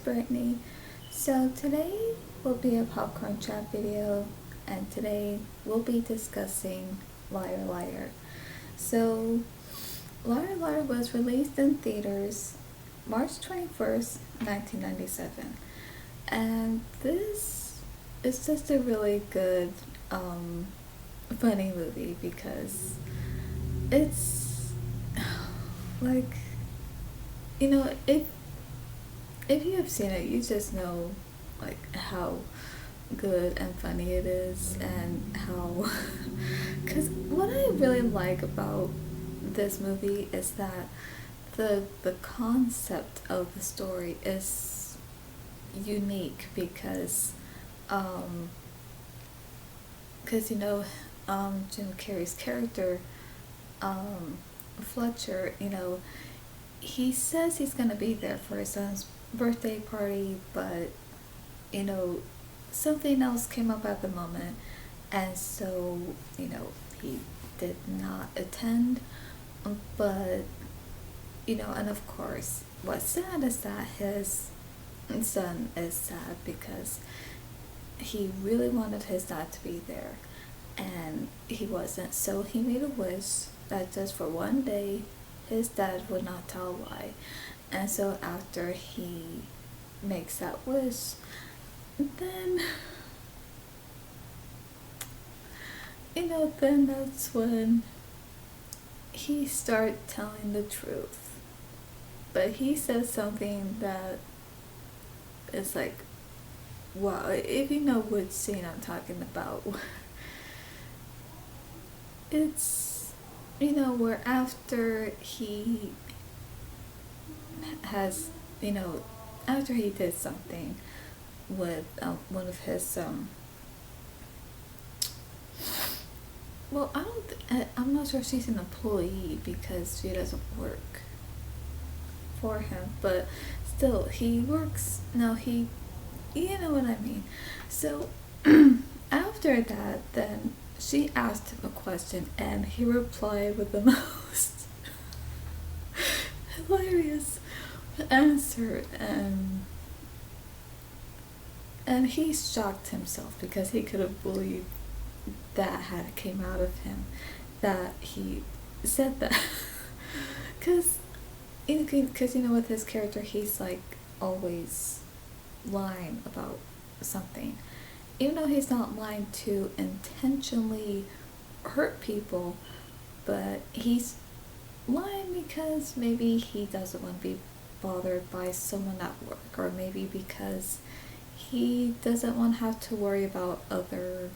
Brittany. So today will be a popcorn chat video, and today we'll be discussing Liar Liar. So Liar Liar was released in theaters March 21st, 1997, and this is just a really good, funny movie because it's like, if you have seen it, you just know like how good and funny it is, and how because what I really like about this movie is that the concept of the story is unique um because Jim Carrey's character, um Fletcher, he says he's gonna be there for his son's birthday party, but you know something else came up at the moment, and so he did not attend. But and of course, what's sad is that his son is sad because he really wanted his dad to be there, and he wasn't. So he made a wish that just for one day his dad would not tell a lie. And so after he makes that wish, then then that's when he started telling the truth. But he says something that is like, wow, if you know which scene I'm talking about. It's where after he has after he did something with one of his well, I'm not sure if she's an employee because she doesn't work for him, but still he works. No, he you know what I mean. So after that, then she asked him a question, and he replied with the most hilarious answer, and he shocked himself because he couldn't believe that had came out of him, that he said that. Because with his character, he's like always lying about something, even though he's not lying to intentionally hurt people, but he's lying because maybe he doesn't want to be bothered by someone at work, or maybe because he doesn't want to have to worry about other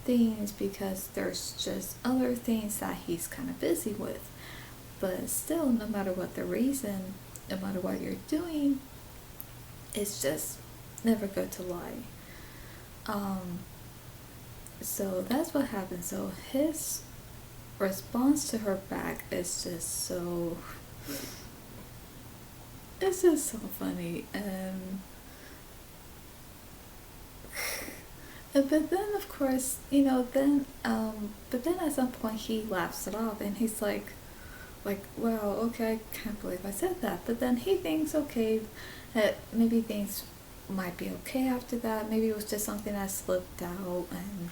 things because there's just other things that he's kind of busy with. But still, no matter what the reason, no matter what you're doing, it's just never good to lie. So that's what happened. So his response to her back is just so, it's just so funny. But then of course, but then at some point he laughs it off, and he's like, wow, okay, I can't believe I said that. But then he thinks, okay, that maybe things might be okay after that. Maybe it was just something that slipped out, and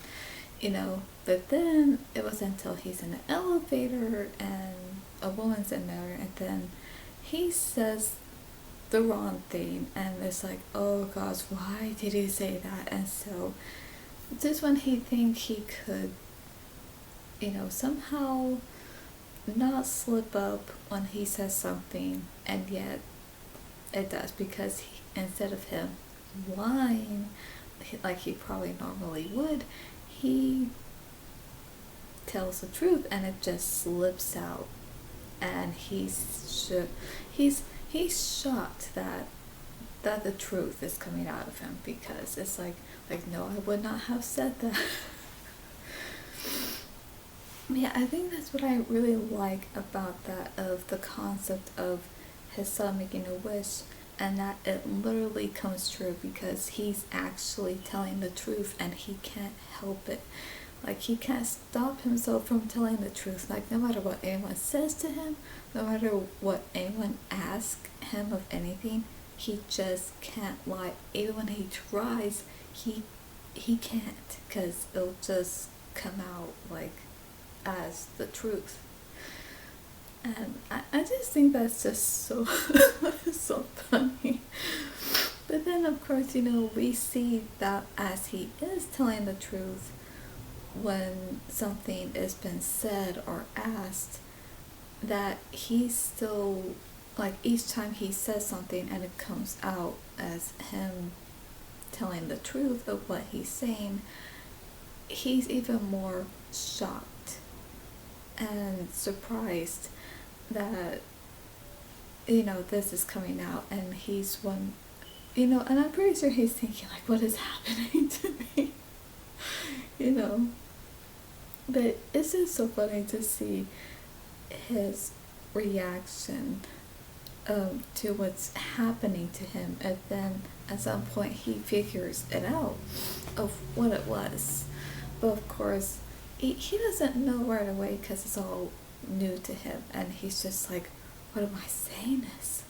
but then it was until he's in the elevator and a woman's in there, and then he says the wrong thing, and it's like, oh gosh, why did he say that? And so just when he thinks he could somehow not slip up when he says something, and yet it does, because instead of him lying like he probably normally would, he tells the truth, and it just slips out, and he's shocked that the truth is coming out of him, because it's like no, I would not have said that. Yeah, I think that's what I really like about that, of the concept of his son making a wish, and that it literally comes true because he's actually telling the truth, and he can't help it. Like, he can't stop himself from telling the truth. Like, no matter what anyone says to him, no matter what anyone asks him of anything, he just can't lie. Even when he tries, he he can't, because it'll just come out like as the truth. And I just think that's just so so funny. But then of course, we see that as he is telling the truth, when something has been said or asked, that he's still, like, each time he says something and it comes out as him telling the truth of what he's saying, he's even more shocked and surprised that this is coming out, and he's one, and I'm pretty sure he's thinking, like, what is happening to me? you know but it's just so funny to see his reaction to what's happening to him, and then at some point he figures it out of what it was. But of course, he doesn't know right away because it's all new to him, and he's just like, what am I saying this?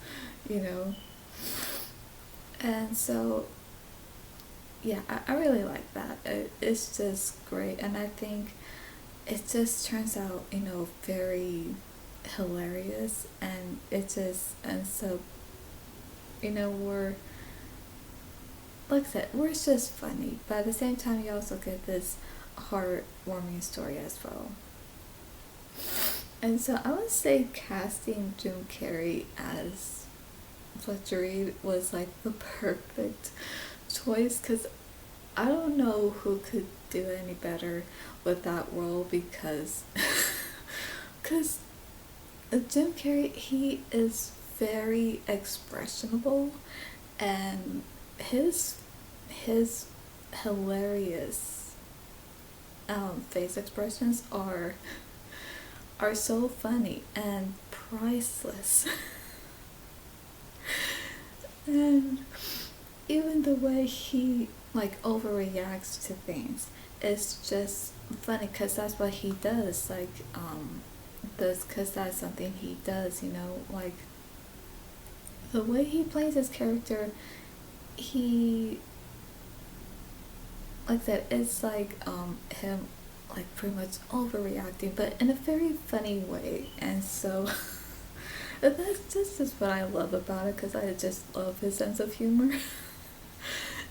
You know? And so, yeah, I really like that. It's just great, and I think it just turns out, very hilarious, and so, we're, like I said, we're just funny, but at the same time, you also get this heartwarming story as well. And so I would say casting Jim Carrey as Fletcher Reed was like the perfect choice, because I don't know who could do any better with that role, because because Jim Carrey, he is very expressionable, and his hilarious face expressions are so funny and priceless. And even the way he, like, overreacts to things is just funny, because that's what he does, like, because that's something he does, like, the way he plays his character, he, like that, it's like, him, like, pretty much overreacting, but in a very funny way. And so that's just what I love about it, because I just love his sense of humor.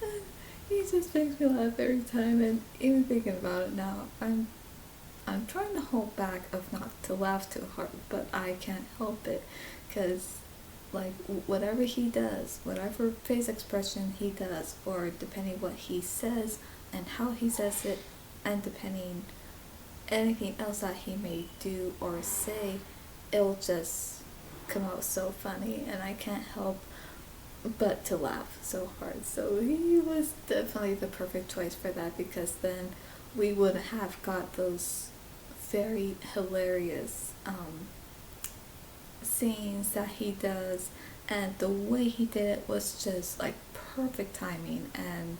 And he just makes me laugh every time, and even thinking about it now, I'm trying to hold back of not to laugh too hard, but I can't help it, because, like, whatever he does, whatever face expression he does, or depending what he says and how he says it, and depending anything else that he may do or say, it'll just come out so funny, and I can't help but to laugh so hard. So he was definitely the perfect choice for that, because then we would have got those very hilarious scenes that he does, and the way he did it was just like perfect timing, and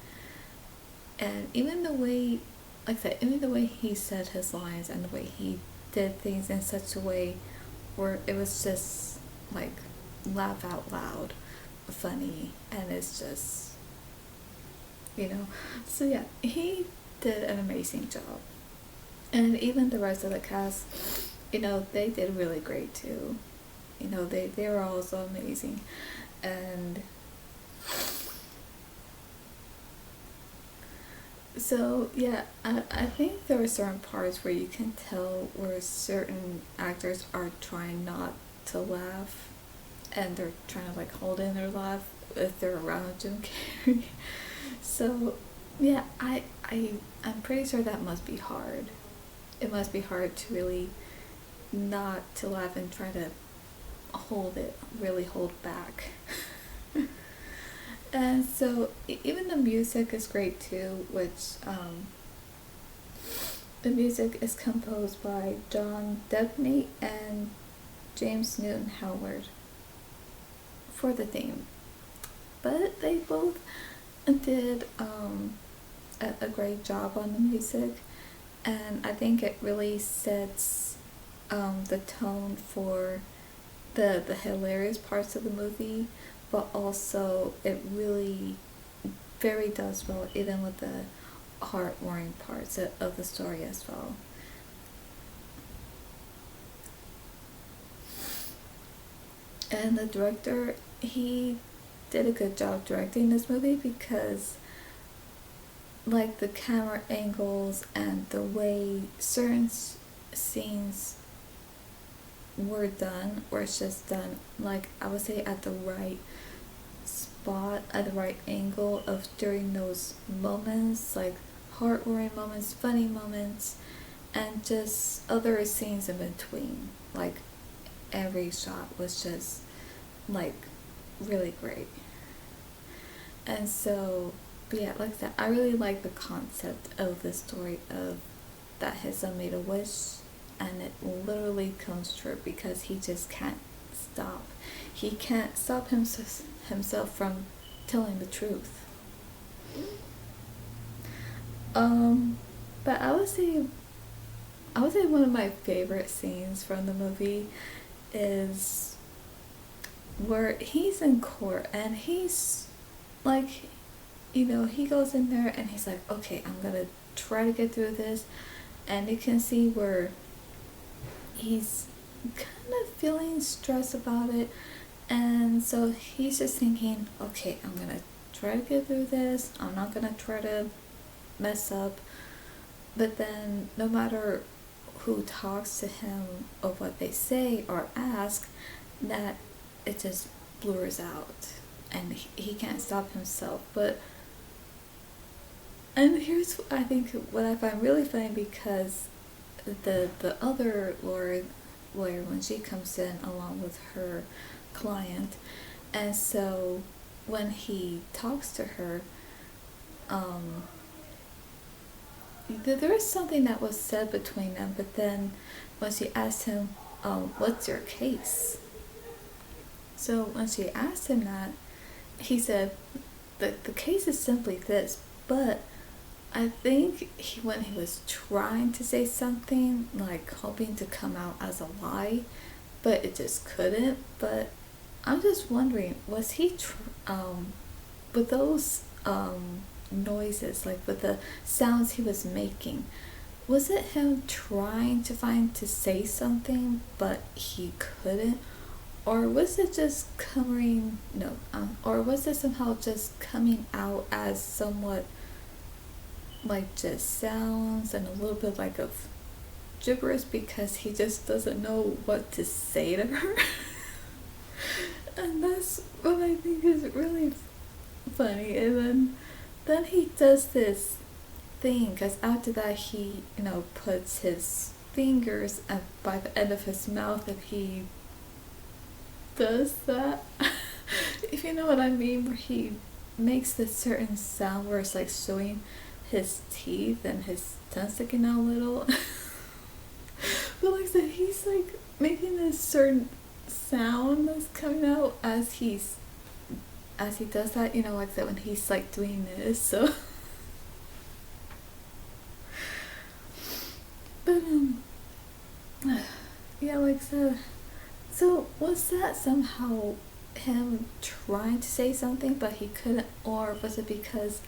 even the way, like that, even the way he said his lines, and the way he did things in such a way where it was just like laugh out loud funny, and it's just, so yeah, he did an amazing job. And even the rest of the cast, they did really great too. They were all so amazing. And so yeah, I think there are certain parts where you can tell where certain actors are trying not to laugh, and they're trying to, like, hold in their laugh if they're around Jim Carrey. So yeah, I'm pretty sure that must be hard. It must be hard to really not to laugh and try to really hold back. And so even the music is great too, which the music is composed by John Debney and James Newton Howard for the theme. But they both did a great job on the music, and I think it really sets the tone for the hilarious parts of the movie, but also it really very does well, even with the heartwarming parts of the story as well. And the director, he did a good job directing this movie because, like, the camera angles and the way certain scenes were done, or it's just done, like, I would say at the right spot, at the right angle of during those moments, like heartwarming moments, funny moments, and just other scenes in between. Like, every shot was just, like, really great. And so, but yeah, like I said, I really like the concept of the story of that his son made a wish and it literally comes true because he just can't stop. He can't stop himself from telling the truth. Um, but I would say one of my favorite scenes from the movie is where he's in court and he's like, he goes in there and he's like, okay, I'm gonna try to get through this. And you can see where he's kind of feeling stressed about it. And so he's just thinking, okay, I'm gonna try to get through this. I'm not gonna try to mess up. But then, no matter who talks to him or what they say or ask, that it just blurs out and he can't stop himself. But and here's, I think, what I find really funny, because the other lawyer, when she comes in along with her client, and so when he talks to her, um there was something that was said between them, but then when she asked him, what's your case? So when she asked him that, he said, the case is simply this, but I think when he was trying to say something, like hoping to come out as a lie, but it just couldn't. But I'm just wondering, was he, with those noises, like with the sounds he was making, was it him trying to say something, but he couldn't? Or was it just coming, no, or was it somehow just coming out as somewhat like just sounds and a little bit like of gibberish because he just doesn't know what to say to her? And that's what I think is really funny. And then he does this thing, because after that he, puts his fingers by the end of his mouth, and he does that. If you know what I mean, where he makes this certain sound where it's like showing his teeth and his tongue sticking out a little. But like I said, he's like making this certain sound that's coming out as he does that, like that when he's like doing this. So but yeah, like I said, so was that somehow him trying to say something but he couldn't, or was it because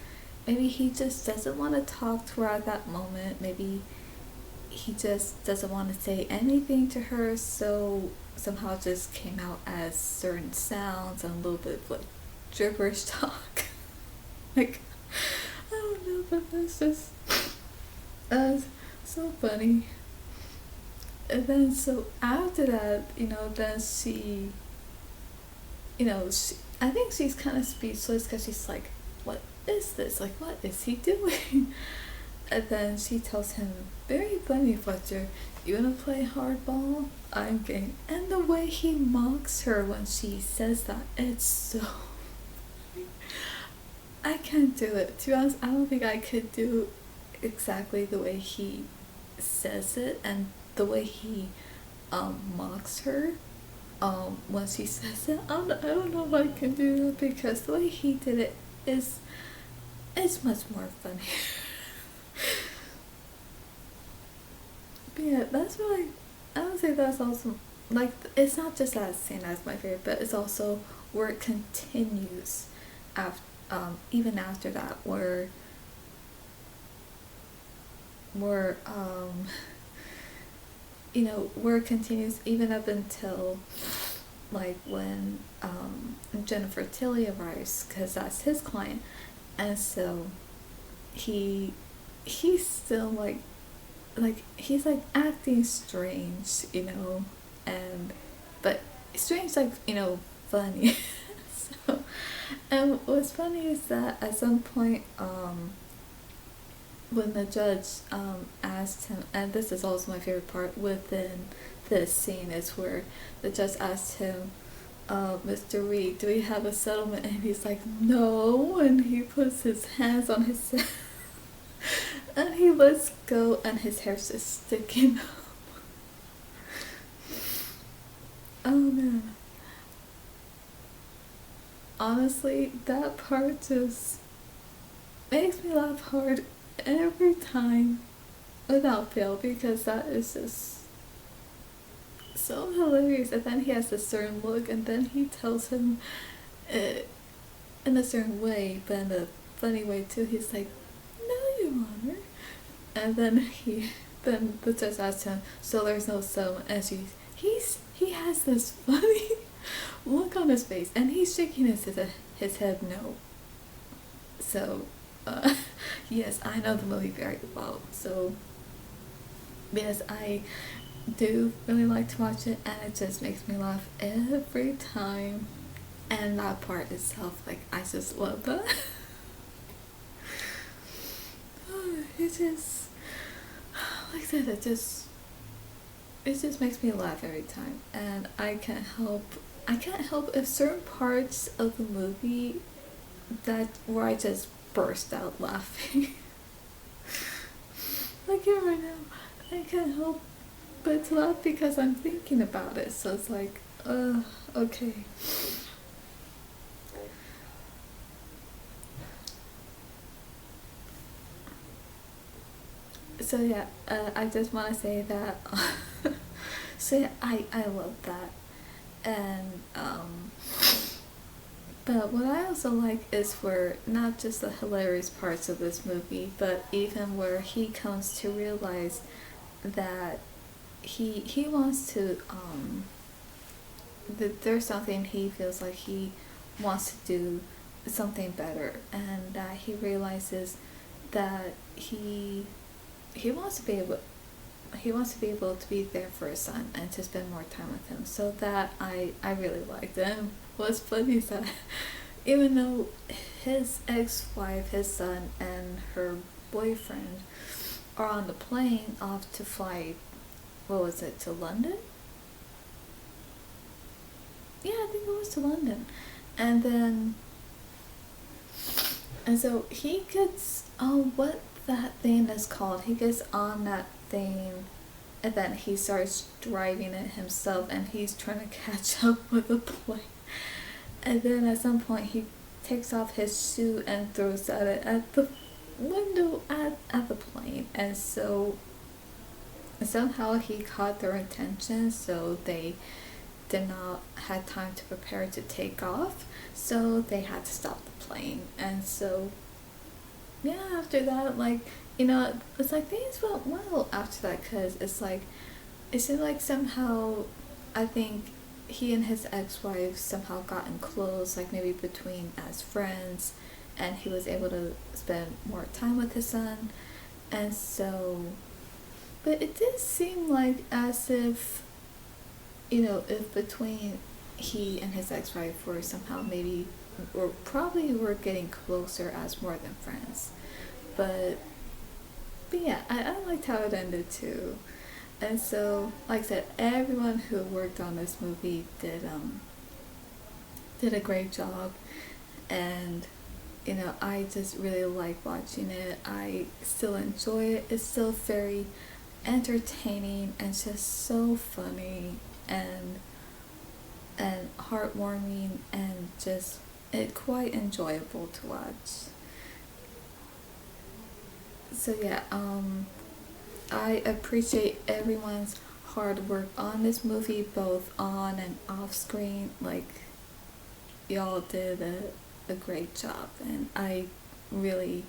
maybe he just doesn't want to talk to her at that moment? Maybe he just doesn't want to say anything to her, so somehow it just came out as certain sounds and a little bit of like gibberish talk. Like, I don't know, but that's just so funny. And then so after that, then I think she's kind of speechless because she's like, what is this? Like, what is he doing? And then she tells him, very funny, Fletcher, you wanna play hardball? I'm game. And the way he mocks her when she says that, it's so I can't do it. To be honest, I don't think I could do exactly the way he says it and the way he mocks her when she says it. I don't know if I can do that, because the way he did it is much more funny. But yeah, that's what I would say that's also, like, it's not just that scene that's my favorite, but it's also where it continues after, even after that, where where it continues even up until like when Jennifer Tilly arrives, because that's his client, and so he he's still like he's like acting strange, and but strange, like, funny. So, and what's funny is that at some point, when the judge asked him, and this is also my favorite part within this scene, is where the judge asked him, Mr. Reed, do we have a settlement? And he's like, no, and he puts his hands on his head, and he lets go, and his hair's just sticking up. Oh man. Honestly, that part just makes me laugh hard every time without fail, because that is just so hilarious. And then he has a certain look, and then he tells him uh, in a certain way, but in a funny way too. He's like, no, Your Honor. And then the judge asks him, so there's no settlement? And he has this funny look on his face, and he's shaking his head no. So, yes, I know the movie very well. So, yes, I do really like to watch it, and it just makes me laugh every time. And that part itself, like, I just love that. It just, like I said, it just makes me laugh every time, and I can't help if certain parts of the movie that where I just burst out laughing. Like here right now, I can't help but to laugh because I'm thinking about it. So it's like, okay. So yeah, I just want to say that. So yeah, I love that, and but what I also like is where not just the hilarious parts of this movie, but even where he comes to realize that he wants to that there's something he feels like he wants to do something better, and that he realizes that he wants to be able to be there for his son and to spend more time with him. So that I really liked. And what's funny is that even though his ex-wife, his son, and her boyfriend are on the plane off to fly, what was it, to London? Yeah, I think it was to London. And then, and so he gets, oh, what that thing is called, he gets on that thing, and then he starts driving it himself, and he's trying to catch up with the plane. And then at some point he takes off his shoe and throws it at the window at the plane. And so somehow he caught their attention, so they did not have time to prepare to take off, so they had to stop the plane. And so yeah, after that, like, it's like things went well after that, because it seemed like somehow, I think he and his ex-wife somehow gotten close, like maybe between as friends, and he was able to spend more time with his son. And so, but it did seem like as if, if between he and his ex-wife were somehow maybe, or probably were getting closer as more than friends. But yeah, I liked how it ended too. And so, like I said, everyone who worked on this movie did a great job. And I just really like watching it. I still enjoy it. It's still very entertaining and just so funny and heartwarming, and just quite enjoyable to watch. So yeah, I appreciate everyone's hard work on this movie, both on and off screen. Like, y'all did a great job, and I really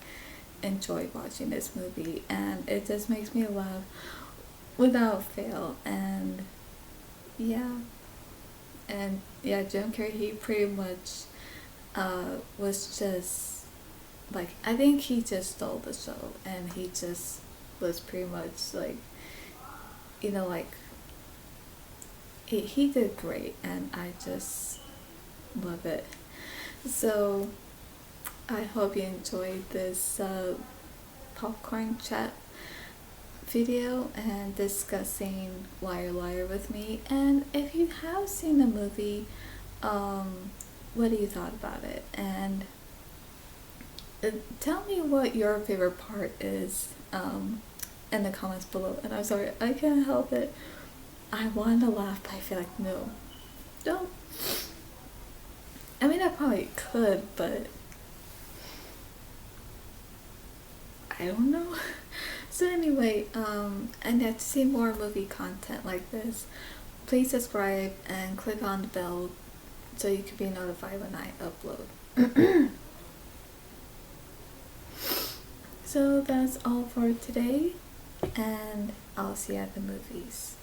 enjoyed watching this movie, and it just makes me laugh without fail. And yeah, Jim Carrey, he pretty much was just like, I think he just stole the show, and he just was pretty much like, like he did great, and I just love it. So I hope you enjoyed this popcorn chat video and discussing Liar Liar with me. And if you have seen the movie, what do you thought about it? And tell me what your favorite part is in the comments below. And I'm sorry, I can't help it. I want to laugh, but I feel like no. Don't. I mean, I probably could, but I don't know. So anyway, and to see more movie content like this, please subscribe and click on the bell so you can be notified when I upload. So that's all for today, and I'll see you at the movies.